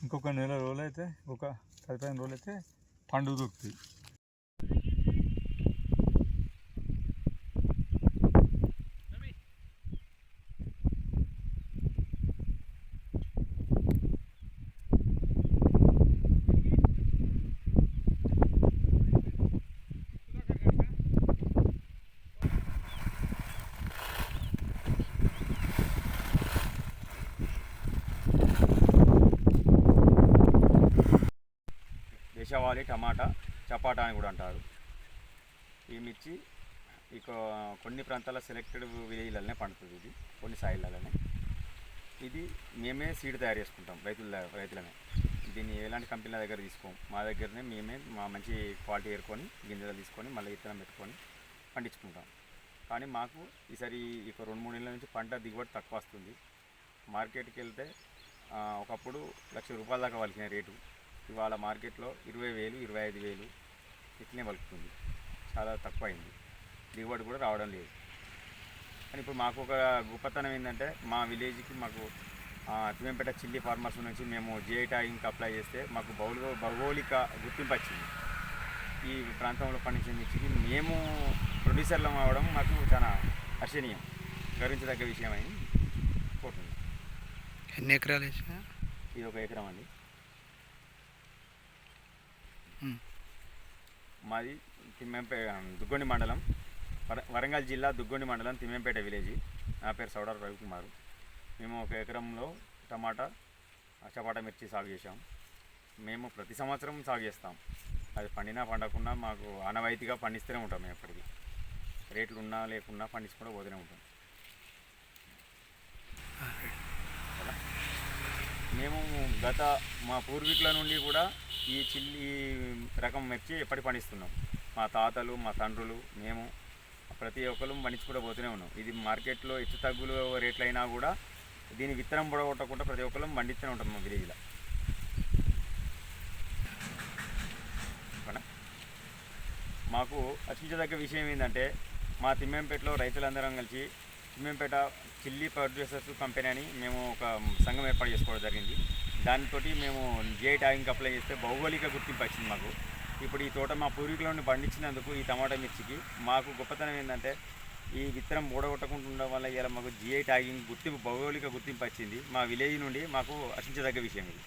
ఇంకొక నెల రోజులైతే ఒక 15 రోజులైతే పండుగ దొరుకుతుంది. దేశవాళీ టమాటా చపాటా అని కూడా అంటారు. ఈ మిర్చి ఇక కొన్ని ప్రాంతాల సెలెక్టెడ్ విలేజ్లనే పండుతుంది. ఇది కొన్ని సాయిళ్ళనే. ఇది మేమే సీడ్ తయారు చేసుకుంటాం రైతులమే. దీన్ని ఎలాంటి కంపెనీల దగ్గర తీసుకోం. మా దగ్గరనే మేమే మా మంచి క్వాలిటీ ఏరుకొని గింజలు తీసుకొని మళ్ళీ విత్తనం పెట్టుకొని పండించుకుంటాం. కానీ మాకు ఈసారి ఇక 2-3 నెలల నుంచి పంట దిగుబడి తక్కువ వస్తుంది. మార్కెట్కి వెళ్తే ఒకప్పుడు ₹1,00,000 దాకా వలికిన రేటు ఇవాళ మార్కెట్లో 20,000, 25,000 ఇట్లనే వలుకుతుంది. చాలా తక్కువ అయింది. దిగుబడి కూడా రావడం లేదు. కానీ ఇప్పుడు మాకు ఒక గొప్పతనం ఏంటంటే మా విలేజ్కి మాకు తిమ్మెంపేట చిల్లీ ఫార్మర్స్ నుంచి మేము జిఐ ట్యాగింగ్కి అప్లై చేస్తే మాకు భౌగోళిక గుర్తింపు వచ్చింది. ఈ ప్రాంతంలో పండించిన మిర్చికి మేము ప్రొడ్యూసర్లం అవ్వడం మాకు చాలా హర్షణీయం, గర్వించదగ్గ విషయం అని కోరుతుంది. ఎన్ని ఎకరాలు వేసా? ఇది 1 ఎకరం అండి. మాది దుగ్గొండి మండలం, వరంగల్ జిల్లా దుగ్గొండి మండలం, తిమ్మెంపేట విలేజ్. నా పేరు సౌడార్ రవికుమారు. మేము 1 ఎకరంలో చపాటా మిర్చి సాగు చేసాం. మేము ప్రతి సంవత్సరం సాగు చేస్తాం. అది పండినా పండకుండా మాకు ఆనవాయితీగా పండిస్తూనే ఉంటాం. మేము ఎప్పటికీ రేట్లు ఉన్నా లేకున్నా పండించుకుంటూ పోతూనే ఉంటాం. మేము మా పూర్వీకుల నుండి కూడా ఈ చిల్లీ రకం మిర్చి ఎప్పటికి పండిస్తున్నాం. మా తాతలు, మా తండ్రులు, మేము ప్రతి ఒక్కరు పండించుకుంటూ పోతూనే ఉన్నాం. ఇది మార్కెట్లో హెచ్చు తగ్గులు రేట్లు అయినా కూడా దీని విత్తనం పొడగొట్టకుండా ప్రతి ఒక్కరు పండిస్తూనే ఉంటాం మా విలేజ్లో. మాకు హర్షించదగ్గ విషయం ఏంటంటే మా తిమ్మెంపేటలో రైతులందరం కలిసి తిమ్మెంపేట చిల్లీ ప్రొడ్యూసర్స్ కంపెనీ అని మేము ఒక సంఘం ఏర్పాటు చేసుకోవడం జరిగింది. దానితో మేము జిఐ ట్యాగింగ్కి అప్లై చేస్తే భౌగోళిక గుర్తింపు వచ్చింది మాకు. ఇప్పుడు ఈ తోట మా పూర్వీకుల నుండి పండించినందుకు ఈ టమాటా మిర్చికి మాకు గొప్పతనం ఏంటంటే ఈ విత్తనం ఊడగొట్టకుండా ఉండడం వల్ల ఇలా మాకు జిఐ ట్యాగింగ్ గుర్తింపు, భౌగోళిక గుర్తింపు వచ్చింది. మా విలేజ్ నుండి మాకు హర్షించదగ్గ విషయం ఇది.